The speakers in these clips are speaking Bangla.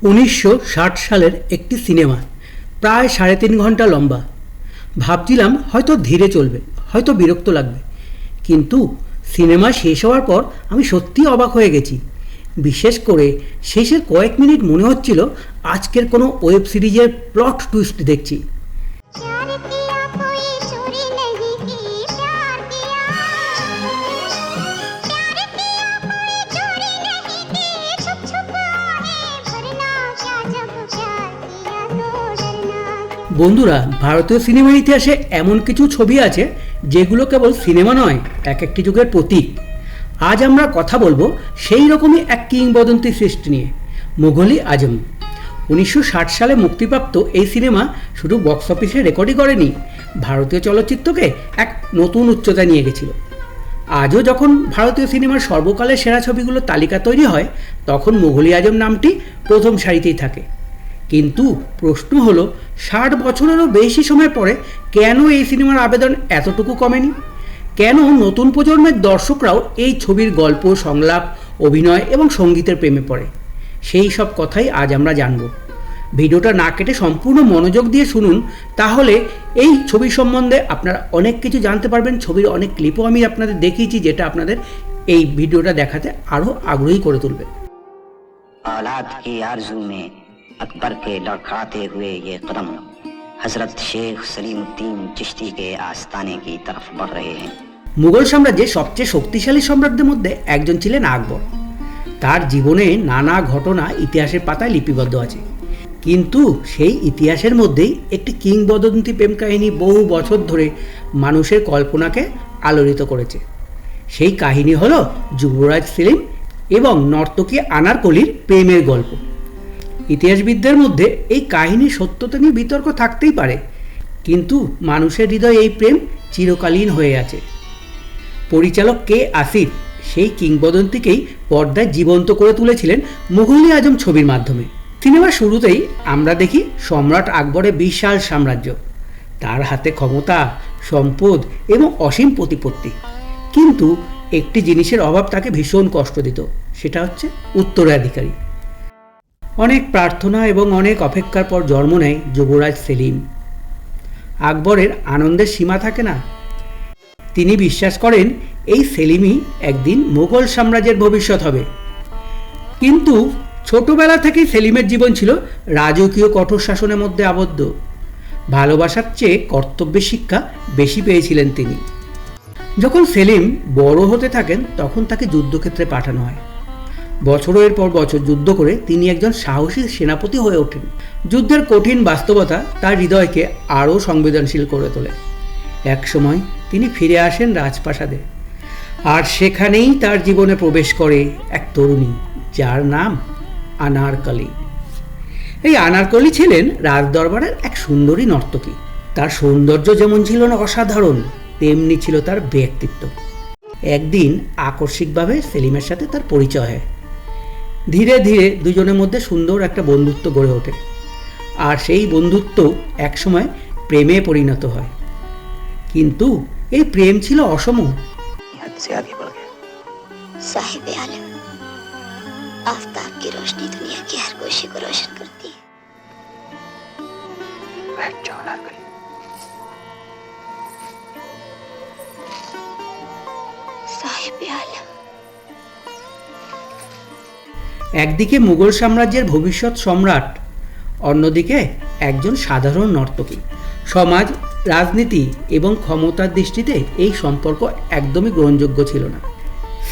1960 সালের একটি সিনেমা, প্রায় 3.5 ঘন্টা লম্বা। ভাবছিলাম হয়তো ধীরে চলবে, হয়তো বিরক্ত লাগবে, কিন্তু সিনেমা শেষ হওয়ার পর আমি সত্যিই অবাক হয়ে গেছি। বিশেষ করে শেষের কয়েক মিনিট মনে হচ্ছিল আজকের কোনো ওয়েব সিরিজের প্লট টুইস্ট দেখছি। বন্ধুরা, ভারতীয় সিনেমার ইতিহাসে এমন কিছু ছবি আছে যেগুলো কেবল সিনেমা নয়, এক একটি যুগের প্রতীক। আজ আমরা কথা বলবো সেই রকমই এক কিংবদন্তি সৃষ্টি নিয়ে, মুঘল-ই আজম। 1960 সালে মুক্তিপ্রাপ্ত এই সিনেমা শুধু বক্স অফিসে রেকর্ডই করেনি, ভারতীয় চলচ্চিত্রকে এক নতুন উচ্চতায় নিয়ে গেছিল। আজও যখন ভারতীয় সিনেমার সর্বকালের সেরা ছবিগুলোর তালিকা তৈরি হয়, তখন মুঘল-ই আজম নামটি প্রথম সারিতেই থাকে। কিন্তু প্রশ্ন হলো, 60 বছরেরও বেশি সময় পরে কেন এই সিনেমার আবেদন এতটুকু কমেনি? কেন নতুন প্রজন্মের দর্শকরাও এই ছবির গল্প, সংলাপ, অভিনয় এবং সঙ্গীতের প্রেমে পড়ে? সেই সব কথাই আজ আমরা জানব। ভিডিওটা না কেটে সম্পূর্ণ মনোযোগ দিয়ে শুনুন, তাহলে এই ছবি সম্বন্ধে আপনারা অনেক কিছু জানতে পারবেন। ছবির অনেক ক্লিপও আমি আপনাদের দেখিয়েছি, যেটা আপনাদের এই ভিডিওটা দেখাতে আরও আগ্রহী করে তুলবে। अकबर के लड़खड़ाते हुए ये कदम हजरत शेख सलीमुद्दीन चिश्ती के आस्ताने की तरफ बढ़ रहे हैं। মুঘল সাম্রাজ্যের সবচেয়ে শক্তিশালী সম্রাটদের মধ্যে একজন ছিলেন আকবর। তার জীবনে নানা ঘটনা ইতিহাসের পাতায় লিপিবদ্ধ আছে, কিন্তু সেই ইতিহাসের মধ্যেই একটি কিংবদন্তি প্রেম কাহিনী বহু বছর ধরে মানুষের কল্পনাকে আলোড়িত করেছে। সেই কাহিনী হলো যুবরাজ সেলিম এবং নর্তকী আনারকলির প্রেমের গল্প। ইতিহাসবিদদের মধ্যে এই কাহিনীর সত্যতা নিয়ে বিতর্ক থাকতেই পারে, কিন্তু মানুষের হৃদয়ে এই প্রেম চিরকালীন হয়ে আছে। পরিচালক কে আসিফ সেই কিংবদন্তিকেই পর্দায় জীবন্ত করে তুলেছিলেন মুঘল-ই আজম ছবির মাধ্যমে। সিনেমার শুরুতেই আমরা দেখি সম্রাট আকবরের বিশাল সাম্রাজ্য, তার হাতে ক্ষমতা, সম্পদ এবং অসীম প্রতিপত্তি। কিন্তু একটি জিনিসের অভাব তাকে ভীষণ কষ্ট দিত, সেটা হচ্ছে উত্তরাধিকারী। অনেক প্রার্থনা এবং অনেক অপেক্ষার পর জন্ম নেয় যুবরাজ সেলিম। আকবরের আনন্দের সীমা থাকে না। তিনি বিশ্বাস করেন এই সেলিমই একদিন মুঘল সাম্রাজ্যের ভবিষ্যৎ হবে। কিন্তু ছোটবেলা থেকেই সেলিমের জীবন ছিল রাজকীয় কঠোর শাসনের মধ্যে আবদ্ধ। ভালোবাসার চেয়ে কর্তব্যের শিক্ষা বেশি পেয়েছিলেন তিনি। যখন সেলিম বড় হতে থাকেন, তখন তাকে যুদ্ধক্ষেত্রে পাঠানো হয়। বছরের পর বছর যুদ্ধ করে তিনি একজন সাহসী সেনাপতি হয়ে ওঠেন। যুদ্ধের কঠিন বাস্তবতা তার হৃদয়কে আরও সংবেদনশীল করে তোলে। একসময় তিনি ফিরে আসেন রাজপ্রাসাদে, আর সেখানেই তার জীবনে প্রবেশ করে এক তরুণী, যার নাম আনারকলি। এই আনারকলি ছিলেন রাজদরবারের এক সুন্দরী নর্তকী। তার সৌন্দর্য যেমন ছিল না অসাধারণ, তেমনি ছিল তার ব্যক্তিত্ব। একদিন আকস্মিকভাবে সেলিমের সাথে তার পরিচয় হয়। ধীরে ধীরে দুজনের মধ্যে সুন্দর একটা বন্ধুত্ব গড়ে ওঠে, আর সেই বন্ধুত্ব একসময় প্রেমে পরিণত হয়। কিন্তু এই প্রেম ছিল অসম। साहिब आलम, आफताब की रोशनी दुनिया की हर कोशिश को रोशन करती है। बैठ जाओ नारकली। साहिब आलम। একদিকে মুঘল সাম্রাজ্যের ভবিষ্যৎ সম্রাট, অন্যদিকে একজন সাধারণ নর্তকী। সমাজ, রাজনীতি এবং ক্ষমতার দৃষ্টিতে এই সম্পর্ক একদমই গ্রহণযোগ্য ছিল না।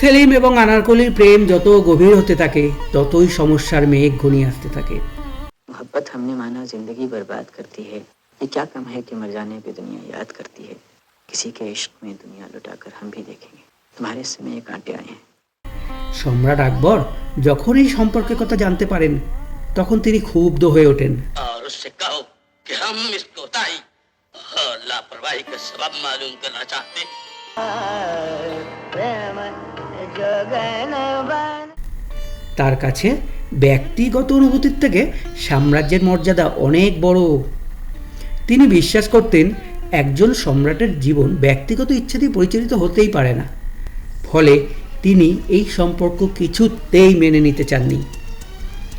সেলিম এবং আনারকলির প্রেম যত গভীর হতে থাকে, ততই সমস্যার মেঘ ঘনিয়ে আসতে থাকে। मोहब्बत हमने माना जिंदगी बर्बाद करती है, ये क्या कम है कि मर जाने पे दुनिया याद करती है। किसी के इश्क में दुनिया लुटाकर हम भी देखेंगे, तुम्हारे समय ये कांटे आए हैं। সম্রাট আকবর যখন এই সম্পর্কের কথা জানতে পারেন, তখন তিনি ক্ষুব্ধ হয়ে ওঠেন। और उससे कहो कि हम इस कोताही और लापरवाही का सबब मालूम करना चाहते हैं। তার কাছে ব্যক্তিগত অনুভূতির থেকে সাম্রাজ্যের মর্যাদা অনেক বড়। তিনি বিশ্বাস করতেন একজন সম্রাটের জীবন ব্যক্তিগত ইচ্ছাতেই পরিচালিত হতেই পারে না। ফলে তিনি এই সম্পর্ক কিছুতেই মেনে নিতে চাননি।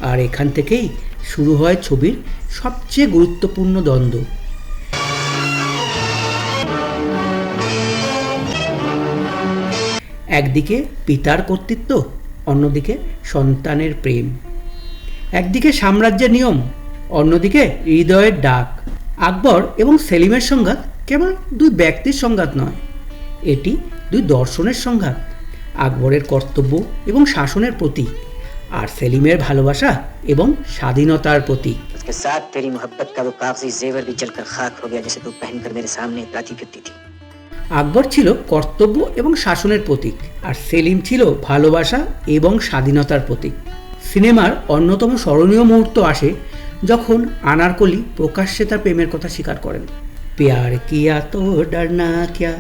আর এখান থেকেই শুরু হয় ছবির সবচেয়ে গুরুত্বপূর্ণ দ্বন্দ্ব। একদিকে পিতার কর্তৃত্ব, অন্যদিকে সন্তানের প্রেম। একদিকে সাম্রাজ্যের নিয়ম, অন্যদিকে হৃদয়ের ডাক। আকবর এবং সেলিমের সংঘাত কেবল দুই ব্যক্তির সংঘাত নয়, এটি দুই দর্শনের সংঘাত। আকবরের কর্তব্য এবং শাসনের প্রতীক, আর সেলিমের ভালোবাসা এবং স্বাধীনতার প্রতীক। उसके साथ तेरी मोहब्बत का वो कागजी जेवर भी जलकर खाक हो गया जिसे तू पहनकर मेरे सामने इतराती फिरती थी। আকবর ছিল কর্তব্য এবং শাসনের প্রতীক, আর সেলিম ছিল ভালোবাসা এবং স্বাধীনতার প্রতীক। সিনেমার অন্যতম স্মরণীয় মুহূর্ত আসে যখন আনারকলি প্রকাশ্যে তার প্রেমের কথা স্বীকার করেন। প্যার কিয়া তো ডরনা ক্যা।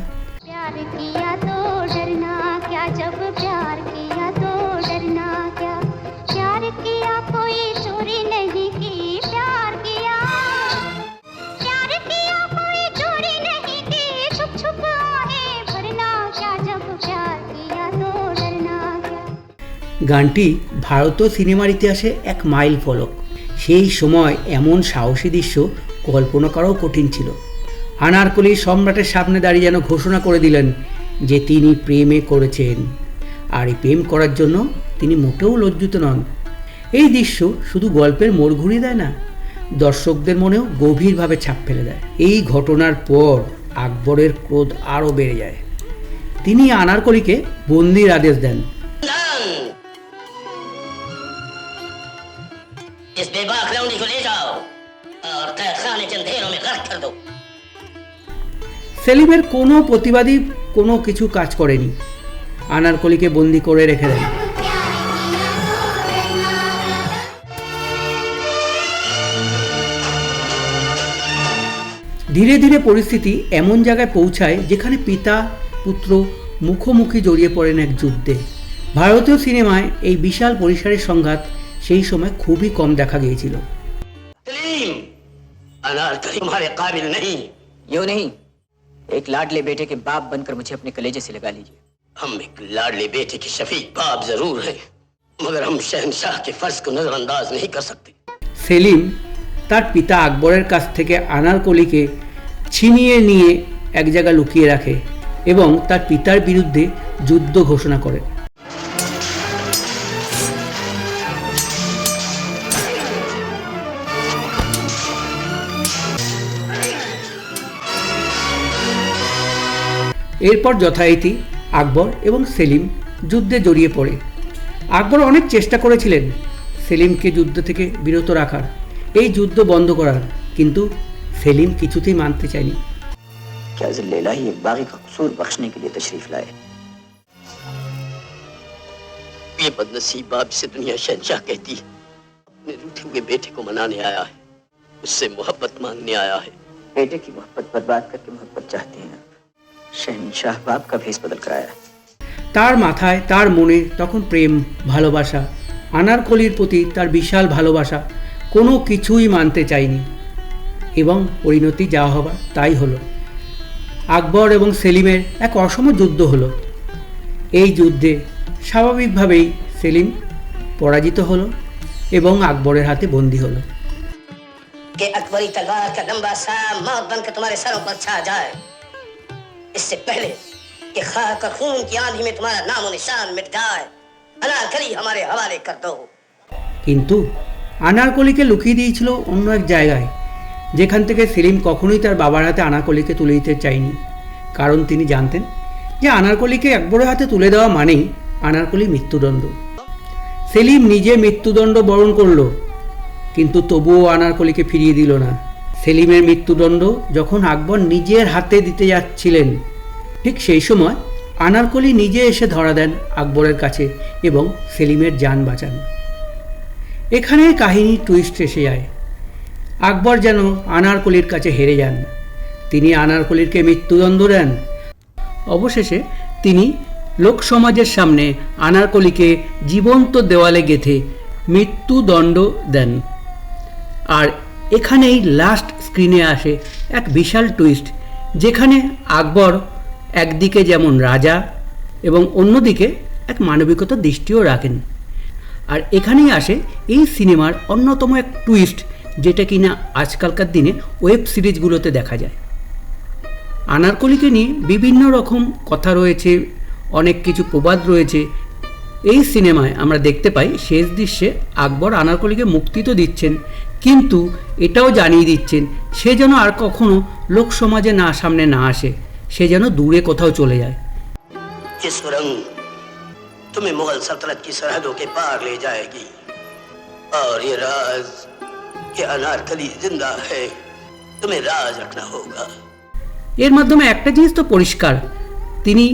प्यार किया तो डरना क्या, जब प्यार किया तो डरना क्या, प्यार किया कोई चोरी नहीं की, प्यार किया कोई चोरी नहीं की, छुप छुप आहें भरना क्या, जब प्यार किया तो डरना क्या। গানটি ভারতীয় সিনেমার ইতিহাসে এক মাইল ফলক। সেই সময় এমন সাহসী দৃশ্য কল্পনা করাও কঠিন ছিল। আনারকলি সম্রাটের সামনে দাঁড়িয়ে যেন ঘোষণা করে দিলেন যে তিনি প্রেমে করেছেন, আর এই প্রেম করার জন্য তিনি মোটেও লজ্জিত নন। এই দৃশ্য শুধু গল্পের মোড় ঘুরিয়ে দেয় না, দর্শকদের মনেও গভীরভাবে ছাপ ফেলে দেয়। এই ঘটনার পর আকবরের ক্রোধ আরও বেড়ে যায়। তিনি আনারকলিকে বন্দির আদেশ দেন। इस बेबाक लौंडी को ले जाओ और तहखाने के अंधेरों में गर्क कर दो। সেলিমের কোনো প্রতিবাদী কোনো কিছু কাজ করেনি, আনারকলিকে বন্দি করে রেখে দেন। ধীরে ধীরে পরিস্থিতি এমন জায়গায় পৌঁছায় যেখানে পিতা পুত্র মুখোমুখি জড়িয়ে পড়েন এক যুদ্ধে। ভারতীয় সিনেমায় এই বিশাল পরিসরের সংঘাত সেই সময় খুবই কম দেখা গিয়েছিল। सलीम, अनारकली तुम्हारे काबिल नहीं। यूं नहीं, एक लाडले बेटे के बाप बनकर मुझे अपने कलेजे से लगा लीजिए। हम एक लाडले बेटे के शफीक बाप जरूर हैं, मगर हम शहंशाह के फर्ज को नजरअंदाज नहीं कर सकते। সেলিম তার পিতা আকবরের কাছ থেকে আনারকলিকে ছিনিয়ে নিয়ে এক জায়গায় লুকিয়ে রাখে এবং তার পিতার বিরুদ্ধে যুদ্ধ ঘোষণা করে। এরপর যথারীতি আকবর এবং সেলিম যুদ্ধে জড়িয়ে পড়ে। আকবর অনেক চেষ্টা করেছিলেন সেলিমকে যুদ্ধ থেকে বিরত রাখার, এই যুদ্ধ বন্ধ করার, কিন্তু সেলিম কিছুতেই মানতে চায়নি। क्या जिल्लेला ही एक बागी का कसूर बख्शने के लिए तशरीफ लाए। ये बदनसीब बाप से दुनिया शहंशाह कहती है, अपने रूठे हुए बेटे को मनाने आया है, उससे मोहब्बत मांगने आया है। बेटे की मोहब्बत बर्बाद करके मोहब्बत चाहते हैं। शहंशाह बाप का भेष बदल कर आया। তার মাথায় তার মনে তখন প্রেম ভালোবাসা, আনারকলির প্রতি তার বিশাল ভালোবাসা কোনো কিছুই মানতে চায়নি, এবং পরিণতি যা হবার তাই হলো। আকবর এবং সেলিমের এক অসম যুদ্ধ হলো। এই যুদ্ধে স্বাভাবিকভাবেই সেলিম পরাজিত হলো এবং আকবরের হাতে বন্দী হলো। कि अकबरी तलवार का लंबा सा मौत बनकर तुम्हारे सरों पर छा जाए, इससे पहले कि खाक और खून की आंधी में तुम्हारा नाम और निशान मिट जाए, अनारकली हमारे हवाले कर दो। কিন্তু আনারকলিকে লুকিয়ে দিয়েছিল অন্য এক জায়গায়, যেখান থেকে সেলিম কখনোই তার বাবার হাতে আনারকলিকে তুলে দিতে চায়নি, কারণ তিনি জানতেন যে আনারকলিকে আকবরের হাতে তুলে দেওয়া মানেই আনারকলি মৃত্যুদণ্ড। সেলিম নিজে মৃত্যুদণ্ড বরণ করল, কিন্তু তবুও আনারকলিকে ফিরিয়ে দিল না। সেলিমের মৃত্যুদণ্ড যখন আকবর নিজের হাতে দিতে যাচ্ছিলেন, ঠিক সেই সময় আনারকলি নিজে এসে ধরা দেন আকবরের কাছে এবং সেলিমের জান বাঁচান। এখানে কাহিনী টুইস্ট এসে যায়। আকবর যেন আনারকলির কাছে হেরে যান, তিনি আনারকলিকে মৃত্যুদণ্ড দেন। অবশেষে তিনি লোকসমাজের সামনে আনারকলিকে জীবন্ত দেওয়ালে গেঁথে মৃত্যুদণ্ড দেন। আর এখানেই লাস্ট স্ক্রিনে আসে এক বিশাল টুইস্ট, যেখানে আকবর একদিকে যেমন রাজা এবং অন্যদিকে এক মানবিকতার দৃষ্টিও রাখেন। আর এখানেই আসে এই সিনেমার অন্যতম এক টুইস্ট, যেটা কিনা আজকালকার দিনে ওয়েব সিরিজগুলোতে দেখা যায়। আনারকলিকে নিয়ে বিভিন্ন রকম কথা রয়েছে, অনেক কিছু প্রবাদ রয়েছে। এই সিনেমায় আমরা দেখতে পাই শেষ দৃশ্যে আকবর আনারকলিকে মুক্তি তো দিচ্ছেন, কিন্তু এটাও জানিয়ে দিচ্ছেন সে যেন আর কখনো লোক সমাজে সামনে না আসে, সে যেন দূরে কোথাও চলে যায়। ये सुरंग तुम्हें मुगल सल्तनत की सरहदों के पार ले जाएगी, और ये राज, ये अनारकली जिंदा है, तुम्हें राज रखना होगा। এর মাধ্যমে একটা জিনিস তো পরিষ্কার, তিনি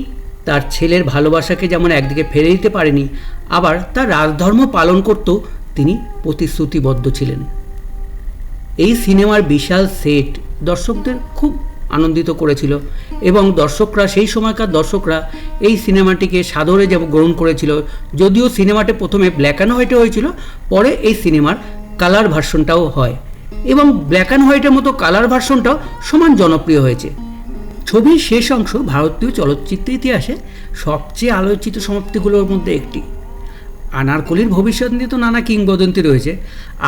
তার ছেলের ভালোবাসাকে যেমন একদিকে ফেলে দিতে পারেনি, আবার তার রাজধর্ম পালন করতেও তিনি প্রতিশ্রুতিবদ্ধ ছিলেন। এই সিনেমার বিশাল সেট দর্শকদের খুব আনন্দিত করেছিল, এবং দর্শকরা, সেই সময়কার দর্শকরা এই সিনেমাটিকে সাদরে গ্রহণ করেছিল। যদিও সিনেমাটি প্রথমে ব্ল্যাক অ্যান্ড হোয়াইটে হয়েছিল, পরে এই সিনেমার কালার ভার্সনটাও হয়, এবং ব্ল্যাক অ্যান্ড হোয়াইটের মতো কালার ভার্সনটাও সমান জনপ্রিয় হয়েছে। ছবির শেষ অংশ ভারতীয় চলচ্চিত্র ইতিহাসে সবচেয়ে আলোচিত সমাপ্তিগুলোর মধ্যে একটি। আনারকলির ভবিষ্যৎ নিয়ে তো নানা কিংবদন্তি রয়েছে,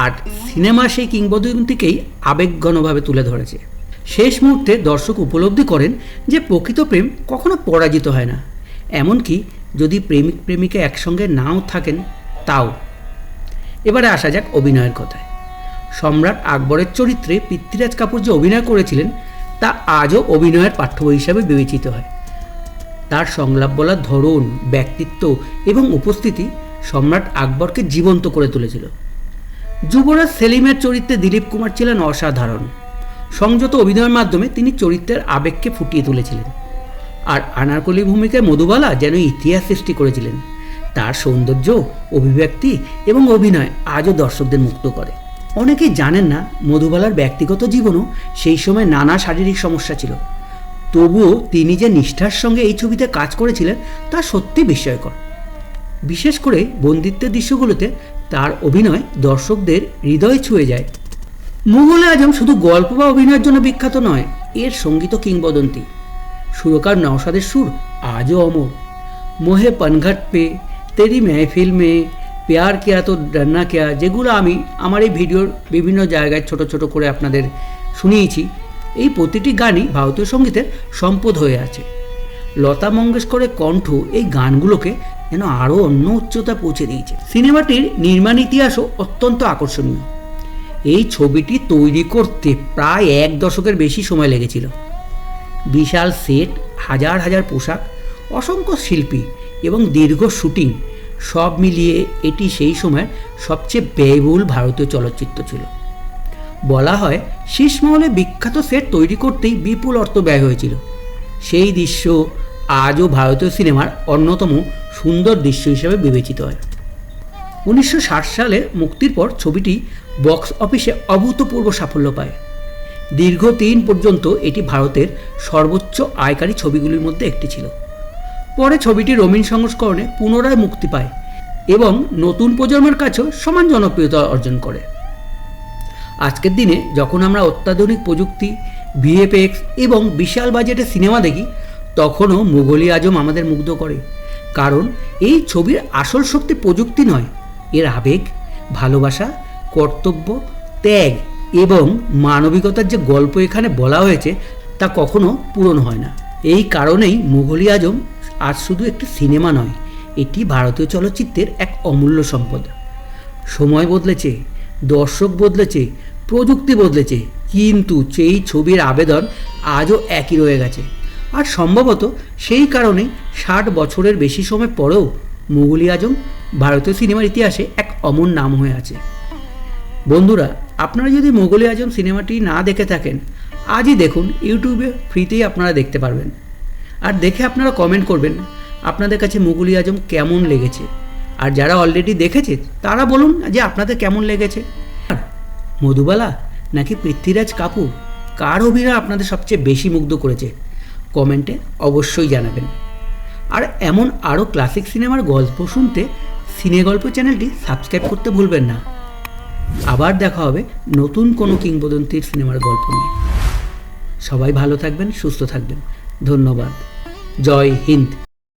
আর সিনেমা সেই কিংবদন্তিকেই আবেগঘনভাবে তুলে ধরেছে। শেষ মুহূর্তে দর্শক উপলব্ধি করেন যে প্রকৃত প্রেম কখনো পরাজিত হয় না, এমনকি যদি প্রেমিক প্রেমিকা একসঙ্গে নাও থাকেন তাও। এবারে আসা যাক অভিনয়ের কথায়। সম্রাট আকবরের চরিত্রে পৃথ্বীরাজ কাপুর যে অভিনয় করেছিলেন তা আজও অভিনয়ের পাঠ্য বই হিসাবে বিবেচিত হয়। তার সংলাপ বলার ধরন, ব্যক্তিত্ব এবং উপস্থিতি সম্রাট আকবরকে জীবন্ত করে তুলেছিল। যুবরাজ সেলিমের চরিত্রে দিলীপ কুমার ছিলেন অসাধারণ। সংযত অভিনয়ের মাধ্যমে তিনি চরিত্রের আবেগকে ফুটিয়ে তুলেছিলেন। আর আনারকলি ভূমিকায় মধুবালা যেন ইতিহাস সৃষ্টি করেছিলেন। তার সৌন্দর্য, অভিব্যক্তি এবং অভিনয় আজও দর্শকদের মুগ্ধ করে। অনেকেই জানেন না মধুবালার ব্যক্তিগত জীবনও সেই সময় নানা শারীরিক সমস্যা ছিল, তবুও তিনি যে নিষ্ঠার সঙ্গে এই ছবিতে কাজ করেছিলেন তা সত্যি বিস্ময়কর। বিশেষ করে বন্দিত্বের দৃশ্যগুলোতে তার অভিনয় দর্শকদের হৃদয় ছুঁয়ে যায়। মুঘল-এ আজম শুধু গল্প বা অভিনয়ের জন্য বিখ্যাত নয়, এর সঙ্গীত কিংবদন্তি। সুরকার নওশাদের সুর আজও অমর। মোহে পনঘট পে, তেরি মেহফিল মে, প্যার কিয়া তো ডরনা কিয়া, যেগুলো আমি আমার এই ভিডিওর বিভিন্ন জায়গায় ছোট ছোট করে আপনাদের শুনিয়েছি, এই প্রতিটি গানই ভারতীয় সঙ্গীতের সম্পদ হয়ে আছে। লতা মঙ্গেশকরের কণ্ঠ এই গানগুলোকে যেন আরও অন্য উচ্চতা পৌঁছে দিয়েছে। সিনেমাটির নির্মাণ ইতিহাসও অত্যন্ত আকর্ষণীয়। এই ছবিটি তৈরি করতে প্রায় 1 দশকের বেশি সময় লেগেছিল। বিশাল সেট, হাজার হাজার পোশাক, অসংখ্য শিল্পী এবং দীর্ঘ শুটিং সব মিলিয়ে এটি সেই সময়ের সবচেয়ে ব্যয়বহুল ভারতীয় চলচ্চিত্র ছিল। বলা হয় শীষমহলে বিখ্যাত সেট তৈরি করতেই বিপুল অর্থ ব্যয় হয়েছিল। সেই দৃশ্য আজও ভারতীয় সিনেমার অন্যতম সুন্দর দৃশ্য হিসেবে বিবেচিত হয়। 1960 সালে মুক্তির পর ছবিটি বক্স অফিসে অভূতপূর্ব সাফল্য পায়। দীর্ঘদিন পর্যন্ত এটি ভারতের সর্বোচ্চ আয়কারী ছবিগুলির মধ্যে একটি ছিল। পরে ছবিটি রঙিন সংস্করণে পুনরায় মুক্তি পায় এবং নতুন প্রজন্মের কাছেও সমান জনপ্রিয়তা অর্জন করে। আজকের দিনে যখন আমরা অত্যাধুনিক প্রযুক্তি, ভিএফএক্স এবং বিশাল বাজেটের সিনেমা দেখি, তখনও মুঘল-ই আজম আমাদের মুগ্ধ করে। কারণ এই ছবির আসল শক্তি প্রযুক্তি নয়, এর আবেগ, ভালোবাসা, কর্তব্য, ত্যাগ এবং মানবিকতার যে গল্প এখানে বলা হয়েছে তা কখনো পূরণ হয় না। এই কারণেই মুঘল-ই আজম আজ শুধু একটি সিনেমা নয়, এটি ভারতীয় চলচ্চিত্রের এক অমূল্য সম্পদ। সময় বদলেছে, দর্শক বদলেছে, প্রযুক্তি বদলেছে, কিন্তু সেই ছবির আবেদন আজও একই রয়ে গেছে। আর সম্ভবত সেই কারণেই 60 বছরের বেশি সময় পরেও মুঘল-ই আজম ভারতীয় সিনেমার ইতিহাসে এক অমর নাম হয়ে আছে। বন্ধুরা, আপনারা যদি মুঘল-ই আজম সিনেমাটি না দেখে থাকেন, আজই দেখুন, ইউটিউবে ফ্রিতেই আপনারা দেখতে পারবেন। আর দেখে আপনারা কমেন্ট করবেন আপনাদের কাছে মুঘল-ই আজম কেমন লেগেছে। আর যারা অলরেডি দেখেছে তারা বলুন যে আপনাদের কেমন লেগেছে। মধুবালা নাকি পৃথ্বীরাজ কাপুর, কার অভিনয় আপনাদের সবচেয়ে বেশি মুগ্ধ করেছে কমেন্টে অবশ্যই জানাবেন। আর এমন আরও ক্লাসিক সিনেমার গল্প শুনতে সিনে গল্প চ্যানেলটি সাবস্ক্রাইব করতে ভুলবেন না। আবার দেখা হবে নতুন কোনো কিংবদন্তির সিনেমার গল্প নিয়ে। সবাই ভালো থাকবেন, সুস্থ থাকবেন। ধন্যবাদ। জয় হিন্দ।